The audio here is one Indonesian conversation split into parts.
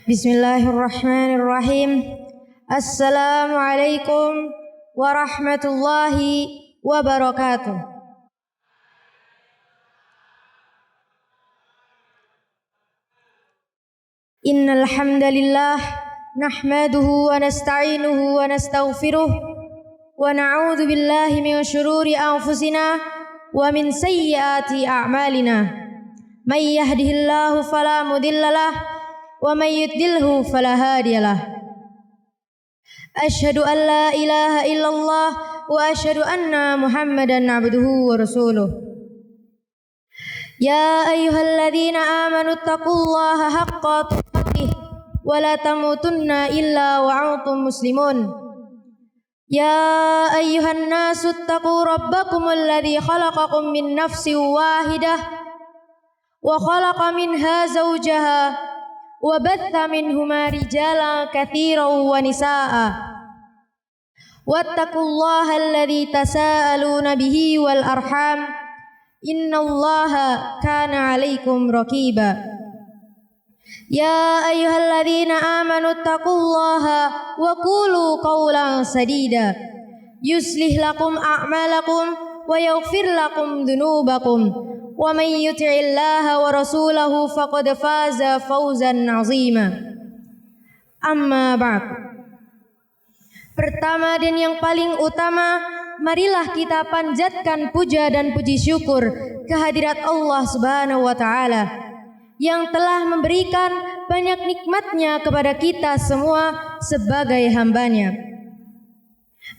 Bismillahirrahmanirrahim. Assalamualaikum warahmatullahi wabarakatuh. Innal hamdalillah nahmaduhu wa nasta'inuhu wa nastaghfiruh wa na'udzu billahi min syururi anfusina wa min sayyiati a'malina. May yahdihillahu fala mudhillalah wa may yudlilhu fala hadiyalah. Asyhadu an la ilaha illallah wa asyhadu anna Muhammadan abduhu wa rasuluh. Ya ayyuhalladzina amanu taqullaha haqqa tuqatih wa la tamutunna illa wa antum muslimun. Ya ayyuhan nasu taqu rabbakumul ladzi khalaqakum min nafsin wahidah wa khalaqa minha zawjaha wa batha minhuma rijalan katsiran wa nisaa'a. Wattaqullaha alladzi tasaaluna bihi wal arham innallaha kana 'alaikum raqiba. Ya ayyuhalladzina amanu taqullaha wa qulu qawlan sadida yuslih lakum a'malakum wa yaghfir lakum dhunubakum wa may yuti'illaha wa rasulahu faqad faza fawzan 'azima. Amma ba'd. Pertama dan yang paling utama, marilah kita panjatkan puja dan puji syukur kehadirat Allah Subhanahu wa taala yang telah memberikan banyak nikmatnya kepada kita semua sebagai hambanya.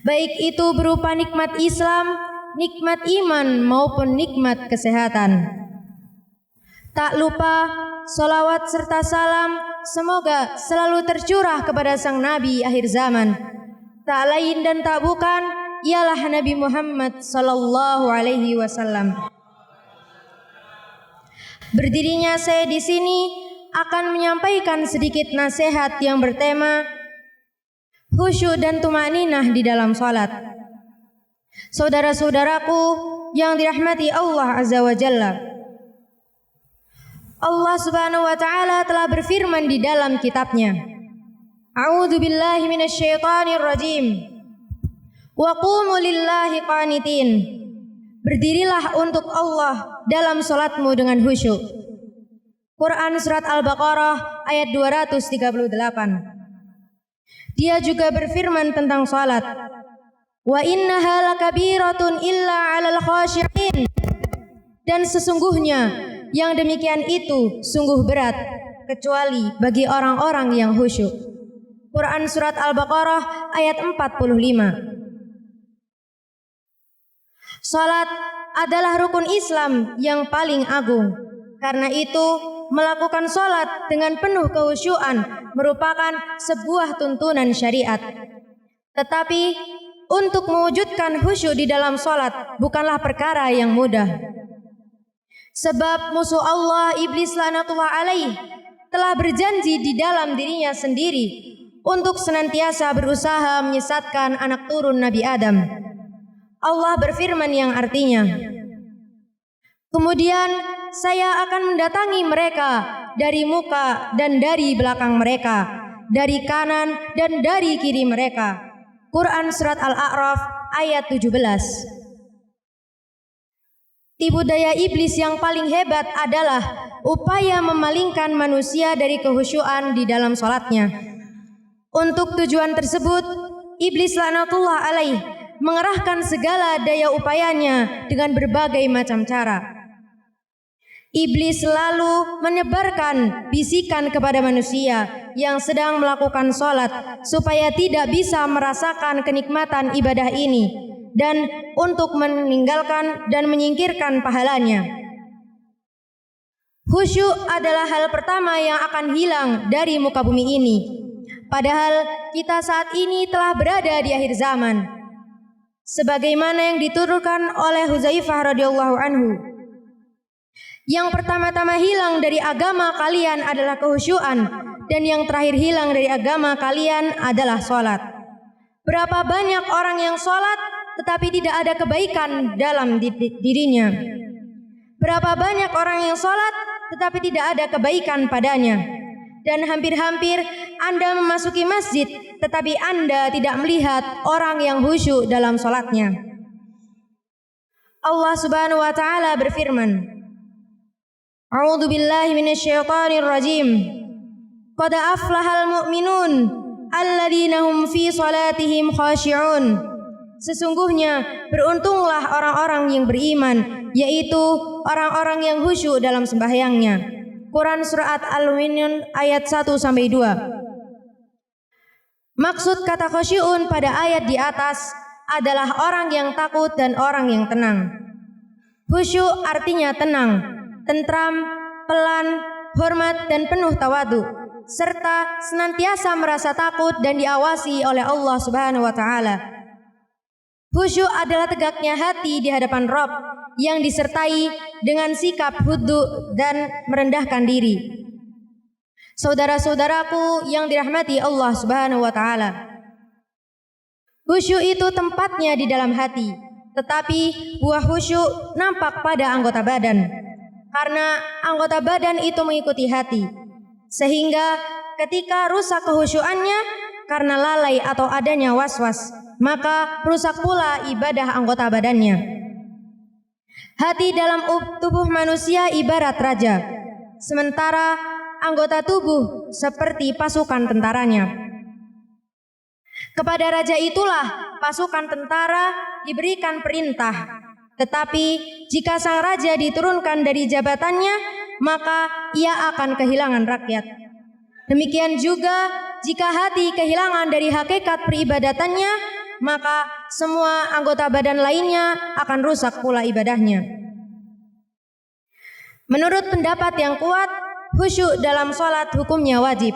Baik itu berupa nikmat Islam, nikmat iman maupun nikmat kesehatan. Tak lupa salawat serta salam semoga selalu tercurah kepada sang Nabi akhir zaman. Tak lain dan tak bukan ialah Nabi Muhammad sallallahu alaihi wasallam. Berdirinya saya di sini akan menyampaikan sedikit nasihat yang bertema khusyuk dan tumaninah di dalam salat. Saudara-saudaraku yang dirahmati Allah Azza wa Jalla, Allah Subhanahu wa taala telah berfirman di dalam kitabnya, A'udzu billahi minasyaitonir rajim. Wa qumu lillahi qanitin. Berdirilah untuk Allah dalam salatmu dengan khusyuk. Quran surat Al-Baqarah ayat 238. Dia juga berfirman tentang salat, wa innaha lakabiratun illa 'alal khashi'in. Dan sesungguhnya yang demikian itu sungguh berat kecuali bagi orang-orang yang khusyuk. Quran surat Al-Baqarah ayat 45. Salat adalah rukun Islam yang paling agung. Karena itu, melakukan salat dengan penuh kekhusyuan merupakan sebuah tuntunan syariat. Tetapi untuk mewujudkan khusyuk di dalam salat bukanlah perkara yang mudah. Sebab musuh Allah iblis laknatullah alaih telah berjanji di dalam dirinya sendiri untuk senantiasa berusaha menyesatkan anak turun Nabi Adam. Allah berfirman yang artinya, kemudian saya akan mendatangi mereka dari muka dan dari belakang mereka, dari kanan dan dari kiri mereka. Quran surat Al-A'raf ayat 17. Tipu daya iblis yang paling hebat adalah upaya memalingkan manusia dari kekhusyuan di dalam salatnya. Untuk tujuan tersebut, iblis laknatullah alaih mengerahkan segala daya upayanya dengan berbagai macam cara. Iblis selalu menyebarkan bisikan kepada manusia yang sedang melakukan salat supaya tidak bisa merasakan kenikmatan ibadah ini dan untuk meninggalkan dan menyingkirkan pahalanya. Khusyuk adalah hal pertama yang akan hilang dari muka bumi ini. Padahal kita saat ini telah berada di akhir zaman. Sebagaimana yang diturunkan oleh Huzaifah radhiyallahu anhu, yang pertama-tama hilang dari agama kalian adalah kekhusyuan, dan yang terakhir hilang dari agama kalian adalah salat. Berapa banyak orang yang salat tetapi tidak ada kebaikan dalam dirinya. Berapa banyak orang yang salat tetapi tidak ada kebaikan padanya. dan hampir-hampir Anda memasuki masjid tetapi Anda tidak melihat orang yang khusyuk dalam salatnya. Allah Subhanahu wa taala berfirman, A'udzu billahi minasyaitonir rajim. Qad aflahal mu'minun alladzina hum fi salatihim khashi'un. Sesungguhnya beruntunglah orang-orang yang beriman, yaitu orang-orang yang khusyuk dalam sembahyangnya. Quran surat Al-Mu'minun ayat 1 sampai 2. Maksud kata khasyu'un pada ayat di atas adalah orang yang takut dan orang yang tenang. Khusyuk artinya tenang, tentram, pelan, hormat dan penuh tawadu, serta senantiasa merasa takut dan diawasi oleh Allah Subhanahu wa taala. Khusyuk adalah tegaknya hati di hadapan Rabb yang disertai dengan sikap khudu dan merendahkan diri. Saudara-saudaraku yang dirahmati Allah Subhanahu wa taala, khusyuk itu tempatnya di dalam hati, tetapi buah khusyuk nampak pada anggota badan, karena anggota badan itu mengikuti hati, sehingga ketika rusak kehusyuannya karena lalai atau adanya was-was, maka rusak pula ibadah anggota badannya. Hati dalam tubuh manusia ibarat raja, sementara anggota tubuh seperti pasukan tentaranya. Kepada raja itulah pasukan tentara diberikan perintah, tetapi jika sang raja diturunkan dari jabatannya, maka ia akan kehilangan rakyat. Demikian juga jika hati kehilangan dari hakikat peribadatannya, maka semua anggota badan lainnya akan rusak pula ibadahnya. Menurut pendapat yang kuat, khusyuk dalam sholat hukumnya wajib,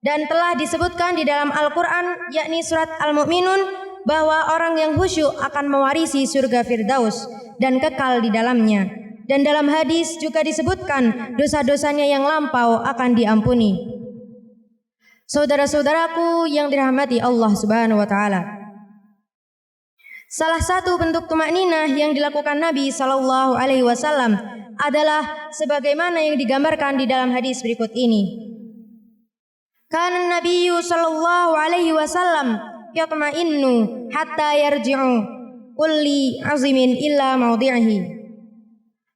dan telah disebutkan di dalam Al-Quran, yakni surat Al-Mu'minun, bahwa orang yang khusyuk akan mewarisi surga Firdaus dan kekal di dalamnya. Dan dalam hadis juga disebutkan dosa-dosanya yang lampau akan diampuni. Saudara-saudaraku yang dirahmati Allah Subhanahu wa taala, salah satu bentuk tumakninah yang dilakukan Nabi sallallahu alaihi wasallam adalah sebagaimana yang digambarkan di dalam hadis berikut ini. Kana Nabiyyu sallallahu alaihi wasallam yatma'innu hatta yarji'u kulli azimin illa mawdi'ihi.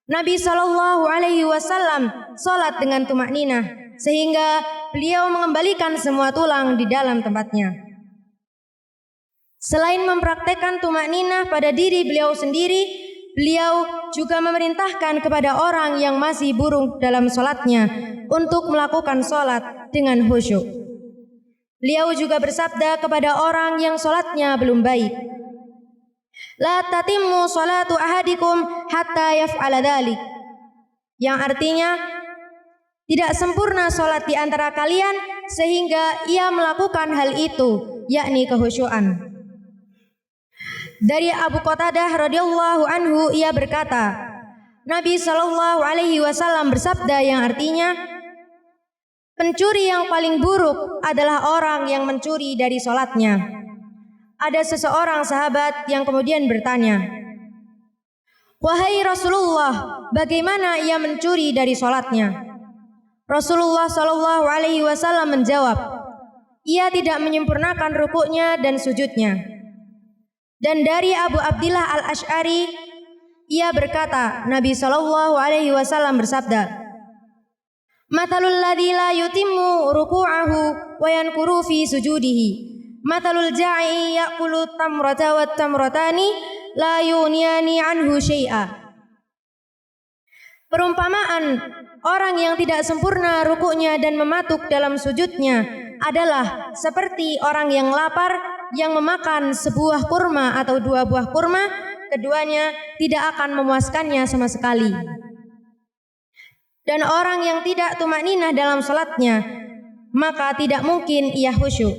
Nabi sallallahu alaihi wasallam salat dengan tumakninah sehingga beliau mengembalikan semua tulang di dalam tempatnya. Selain mempraktekkan tumakninah pada diri beliau sendiri, beliau juga memerintahkan kepada orang yang masih buruk dalam salatnya untuk melakukan salat dengan khusyuk. Beliau juga bersabda kepada orang yang salatnya belum baik, La tatimmu salatu ahadikum hatta yaf'ala dzalik. Yang artinya, tidak sempurna salat di antara kalian sehingga ia melakukan hal itu, yakni kehusyuan. Dari Abu Qatadah radhiyallahu anhu, ia berkata, Nabi sallallahu alaihi wasallam bersabda yang artinya, pencuri yang paling buruk adalah orang yang mencuri dari salatnya. Ada seseorang sahabat yang kemudian bertanya, Wahai Rasulullah, bagaimana ia mencuri dari salatnya? Rasulullah sallallahu alaihi wasallam menjawab, ia tidak menyempurnakan rukuknya dan sujudnya. Dan dari Abu Abdillah Al-Asy'ari, ia berkata, Nabi sallallahu alaihi wasallam bersabda, Matalul ladzi la yutimmu ruku'ahu wa yankuru fi sujudihi. Matalul ja'i ya'kulu tamrata wa tamratani la yuniyani anhu syai'a. Perumpamaan orang yang tidak sempurna rukuknya dan mematuk dalam sujudnya adalah seperti orang yang lapar yang memakan sebuah kurma atau dua buah kurma, keduanya tidak akan memuaskannya sama sekali. Dan orang yang tidak tumakninah dalam salatnya, maka tidak mungkin ia khusyuk,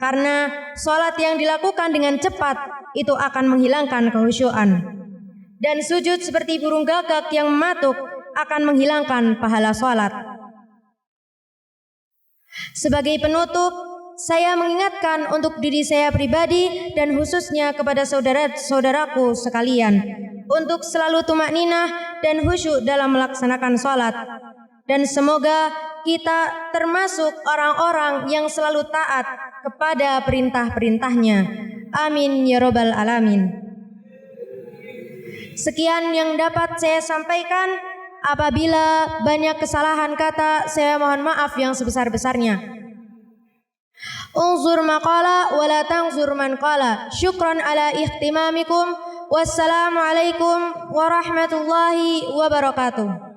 karena salat yang dilakukan dengan cepat itu akan menghilangkan kehusyuan. Dan sujud seperti burung gagak yang mematuk akan menghilangkan pahala salat. Sebagai penutup, saya mengingatkan untuk diri saya pribadi dan khususnya kepada saudara-saudaraku sekalian untuk selalu tumakninah dan khusyuk dalam melaksanakan salat. Dan semoga kita termasuk orang-orang yang selalu taat kepada perintah-perintahnya. Amin ya robbal alamin. Sekian yang dapat saya sampaikan. Apabila banyak kesalahan kata, saya mohon maaf yang sebesar-besarnya. Unzur maqala wa la tanzur man qala. Syukran ala ihtimamikum. Wassalamualaikum warahmatullahi wabarakatuh.